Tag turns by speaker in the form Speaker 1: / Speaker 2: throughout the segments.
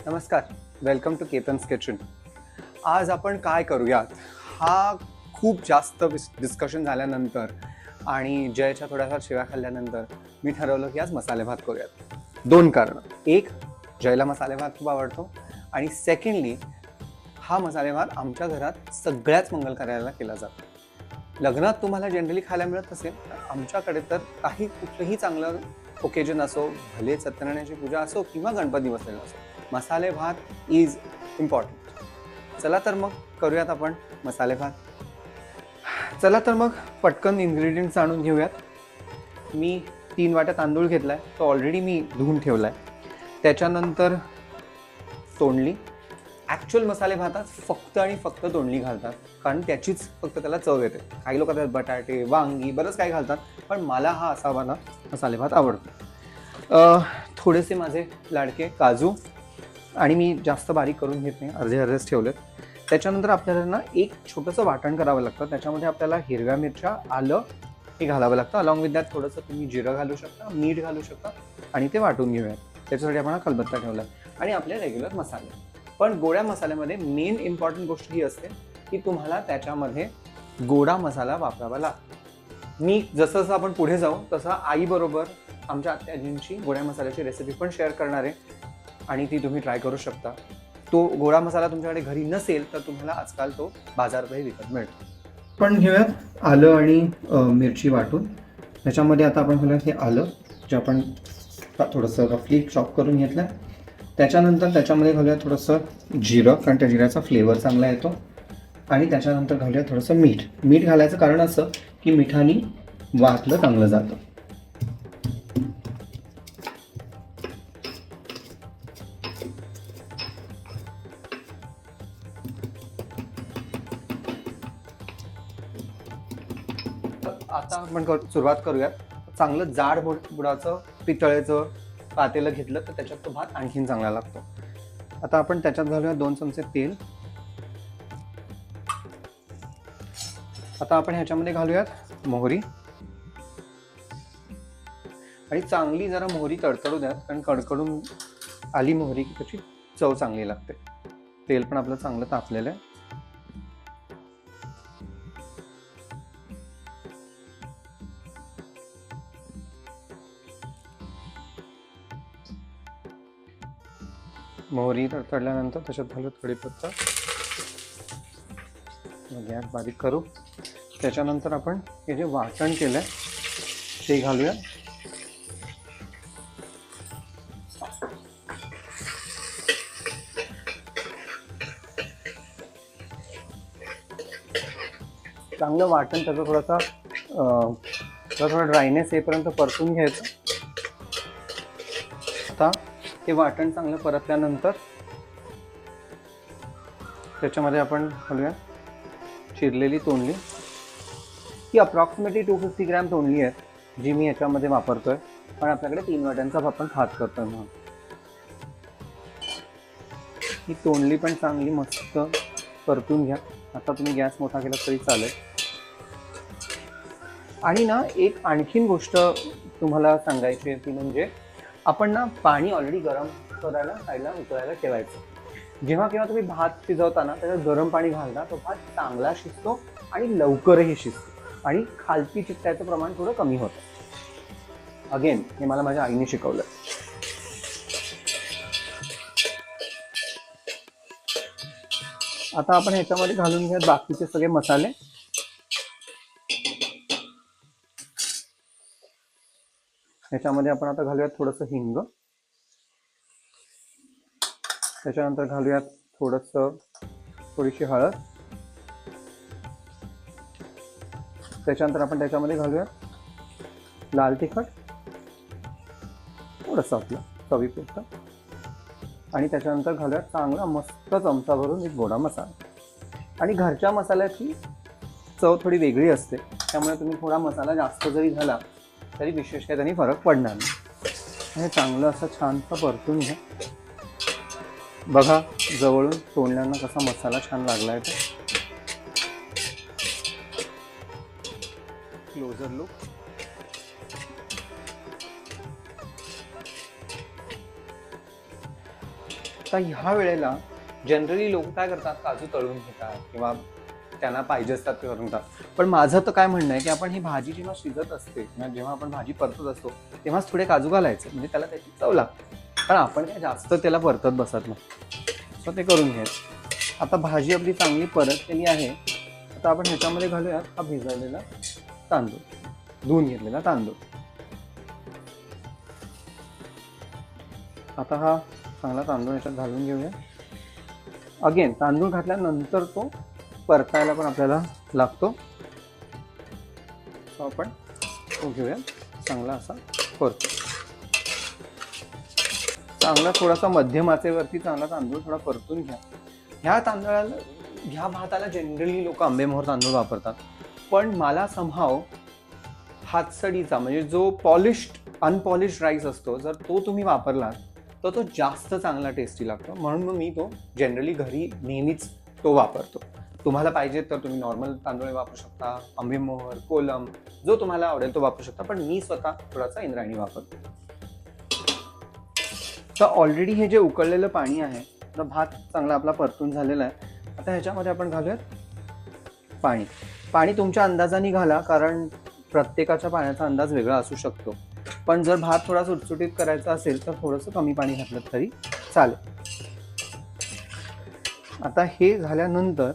Speaker 1: नमस्कार, welcome to केतन्स kitchen. आज आपण काय करूयात हा खूप जास्त डिस्कशन झाल्यानंतर आणि जयच्या थोड्याफार शिव्या खाल्ल्यानंतर मी ठरवलं की आज मसाले भात करूयात. दोन कारणं. एक, जयला मसाले भात खूप आवडतो आणि सेकंडली हा मसाले भात आमच्या घरात सगळ्याच मंगल कार्याला केला जातो. लग्नात तुम्हाला जनरली खायला मिळत असेल, आमच्याकडे तर काही कुठलंही चांगलं ओकेजन असो, भले सत्यनारायणाची पूजा असो किंवा गणपती बसलेला असो, मसाले भात इज इम्पॉर्टंट. चला तर मग करूयात आपण मसाले भात. चला तर मग पटकन इन्ग्रेडियंट्स जाणून घेऊयात. मी 3 वाट्या तांदूळ घेतलाय, तो ऑलरेडी मी धुवून ठेवलाय. त्याच्यानंतर तोंडली. ॲक्च्युअल मसाले भातात फक्त आणि फक्त तोंडली घालतात, कारण त्याचीच फक्त त्याला चव येते. काही लोक त्यात बटाटे, वांगी बरंच काही घालतात, पण मला हा असा वाला मसाले भात आवडतो. थोडेसे माझे लाडके काजू, आणि मी जास्त बारीक करून घेत नाही, अर्धे अर्धेच ठेवलेत. त्याच्यानंतर आपल्याला ना एक छोटंसं वाटण करावं लागतं. त्याच्यामध्ये आपल्याला हिरव्या मिरच्या, आलं हे घालावं लागतं. अलॉंग विथ दॅट थोडंसं तुम्ही जिरं घालू शकता, मीठ घालू शकता आणि ते वाटून घेऊयात. त्याच्यासाठी आपण हा खलबत्ता ठेवला आणि आपले रेग्युलर मसाले. पण गोड्या मसाल्यामध्ये मेन इम्पॉर्टंट गोष्ट ही असते की तुम्हाला त्याच्यामध्ये गोडा मसाला वापरावा लागतो. मी जसं जसं आपण पुढे जाऊ तसं आईबरोबर आमच्या आत्याजींची गोड्या मसाल्याची रेसिपी पण शेअर करणार आहे आणि ती तुम्ही ट्राय करू शकता. तो गोडा मसाला तुमच्याकडे घरी नसेल तर तुम्हाला आजकाल तो बाजारातही विकत मिळतो. पण घेऊयात आलं आणि मिरची वाटून. त्याच्यामध्ये आता आपण घालूयात हे आलं, जे आपण थोडंसं रफली चॉप करून घेतलं. त्याच्यानंतर त्याच्यामध्ये घालूया थोडंसं जिरं, कारण त्या जिऱ्याचा फ्लेवर चांगला येतो. आणि त्याच्यानंतर घालूया थोडंसं मीठ. मीठ घालायचं कारण असं की मिठाने वाटलं चांगलं जातं. आता आपण सुरुवात करूयात. चांगलं जाड बुडाचं पितळेचं पातेलं घेतलं तर त्याच्यात तो भात आणखीन चांगला लागतो. आता आपण त्याच्यात घालूया 2 चमचे तेल. आता आपण ह्याच्यामध्ये घालूयात मोहरी आणि चांगली जरा मोहरी तडतडू द्यात, कारण कडकडून आली मोहरी की त्याची चव चांगली लागते. तेल पण आपलं चांगलं तापलेलं आहे. मोहरी तडतडल्यानंतर त्याच्यात घालू कढीपत्ता, गॅस बारीक करू. त्याच्यानंतर आपण हे जे वाटण केलंय ते घालूया. चांगलं वाटण त्याचा थोडा ड्रायनेस येईपर्यंत परतून घ्यायचं. आता हे वाटण चांगलं परतल्यानंतर त्याच्यामध्ये आपण घालूया चिरलेली तोंडली. ही अप्रॉक्सिमेटली 250 ग्रॅम तोंडली आहे जी मी याच्यामध्ये वापरतोय, पण आपल्याकडे 3 वाट्यांचा आपण भात करतोय म्हणून. ही तोंडली पण चांगली मस्त परतून घ्या. आता तुम्ही गॅस मोठा केला तरी चालेल. आणि ना एक आणखीन गोष्ट तुम्हाला सांगायची आहे ती म्हणजे आपण ना पाणी ऑलरेडी गरम करायला साईडला उकळायला ठेवायचं. जेव्हा केव्हा तुम्ही भात शिजवताना त्याच्यात गरम पाणी घालता तो भात चांगला शिजतो आणि लवकरही शिजतो आणि खालती चिकटायचं प्रमाण थोडं कमी होतं. अगेन हे मला माझ्या आईने शिकवलं. आता आपण ह्याच्यामध्ये घालून घ्या बाकीचे सगळे मसाले. ह्याच्यामध्ये आपण आता घालूयात थोडंसं हिंग. त्याच्यानंतर घालूयात थोडीशी हळद. त्याच्यानंतर आपण त्याच्यामध्ये घालूयात लाल तिखट, थोडंसं आपलं चवीपुरतं. आणि त्याच्यानंतर घालूयात चांगला मस्त चमचा भरून एक गोडा मसाला. आणि घरच्या मसाल्याची चव थोडी वेगळी असते, त्यामुळे तुम्ही थोडा मसाला जास्त जरी झाला तरी विशेष काही त्यांनी फरक पडणार नाही. हे चांगलं असं छानसं परतून घ्या. बघा जवळून तोंडल्यांना कसा मसाला छान लागलाय. तो क्लोजर लुक. आता ह्या वेळेला जनरली लोक काय करतात, काजू तळून घेतात किंवा त्यांना पाहिजे असतात ते करून घेतात. पण माझं तर काय म्हणणं आहे की आपण ही भाजी जेव्हा शिजत असते किंवा जेव्हा आपण भाजी परतत असतो तेव्हाच थोडे काजू घालायचे, म्हणजे त्याला त्याची चव लागते. कारण आपण काय जास्त त्याला परतत बसत नाही. सो ते करून घ्यायचं. आता भाजी आपली चांगली परतलेली आहे. आता आपण ह्याच्यामध्ये घालूयात हा भिजवलेला तांदूळ, धुवून घेतलेला तांदूळ. आता हा चांगला तांदूळ ह्याच्यात घालून घेऊया. अगेन तांदूळ घातल्यानंतर तो परतायला पण आपल्याला लागतो. सो आपण तो घेऊया, चांगला असा परतो. चांगला थोडासा मध्यम आचेवरती चांगला तांदूळ थोडा परतून घ्या. ह्या भाताला जनरली लोक आंबेमोहोर तांदूळ वापरतात, पण मला समहाव हातसडीचा म्हणजे जो पॉलिश्ड अनपॉलिश्ड राईस असतो, जर तो तुम्ही वापरलात तर तो जास्त चांगला टेस्टी लागतो. म्हणून मग मी तो जनरली घरी नेहमीच तो वापरतो. तुम्हाला पाहिजे तर तुम्ही नॉर्मल तांदूळ वापरू शकता, आंबेमोहोर, कोलम, जो तुम्हाला आवडेल तो वापरू शकता, पण मी स्वतः थोडासा इंद्रायणी वापरतो. तर ऑलरेडी हे जे उकळलेलं पाणी आहे, तर भात चांगला आपला परतून झालेला आहे. आता ह्याच्यामध्ये आपण घालूयात पाणी. पाणी तुमच्या अंदाजाने घाला, कारण प्रत्येकाच्या पाण्याचा अंदाज वेगळा असू शकतो. पण जर भात थोडा सुटसुटीत करायचा असेल तर थोडंसं कमी पाणी घातलं तरी चालेल. आता हे झाल्यानंतर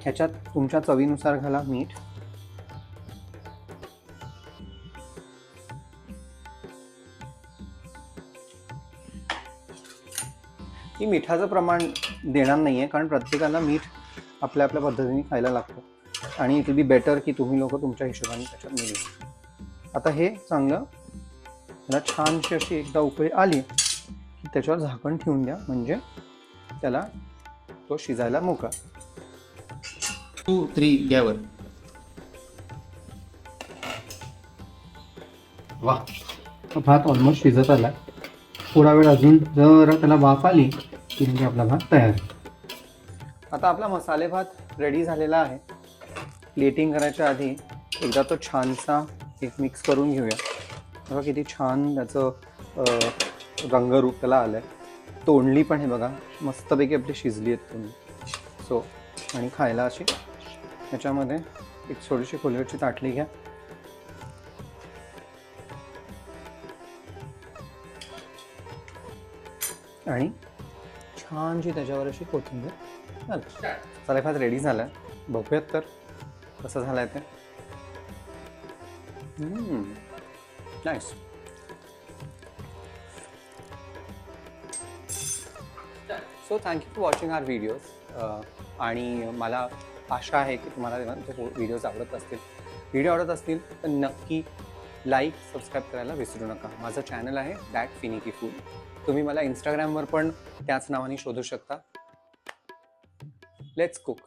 Speaker 1: ह्याच्यात तुमच्या चवीनुसार घाला मीठ. मी मिठाचं प्रमाण देणार नाहीये, कारण प्रत्येकाला मीठ आपल्या आपल्या पद्धतीने खायला लागतं आणि इट विल बी बेटर की तुम्ही लोक तुमच्या हिशोबाने त्याच्यात मीठ घ्या. आता हे चांगलं त्याला छानशी अशी एकदा उकळी आली की त्याच्यावर झाकण ठेवून द्या, म्हणजे त्याला तो शिजायला मोकळा.
Speaker 2: 2-3 गॅवर.
Speaker 1: वा, भात ऑलमोस्ट शिजत आला. थोडा वेळ अजून जरा त्याला वाफ आली की म्हणजे आपला भात तयार. आता आपला मसाले भात रेडी झालेला आहे. प्लेटिंग करायच्या आधी एकदा तो छानसा एक मिक्स करून घेऊया. बघा किती छान त्याचं रंगरूप त्याला आलं आहे. तोंडली पण हे बघा मस्तपैकी आपली शिजली आहेत तुम्ही. सो आणि खायला अशी ह्याच्यामध्ये एक थोडीशी खोलगटची ताटली घ्या. आणि छानशी त्याच्यावर अशी कोथिंबीर. मसाले भात रेडी झाला आहे. बघूयात तर कसं झालं आहे ते. Nice. So thank you for watching our videos. आणि मला आशा आहे की तुम्हाला व्हिडिओज आवडत असतील. व्हिडिओ आवडत असतील तर नक्की लाईक सबस्क्राईब करायला विसरू नका. माझं चॅनल आहे दॅट फिनिकी फूड. तुम्ही मला इंस्टाग्रामवर पण त्याच नावाने शोधू शकता. Let's cook.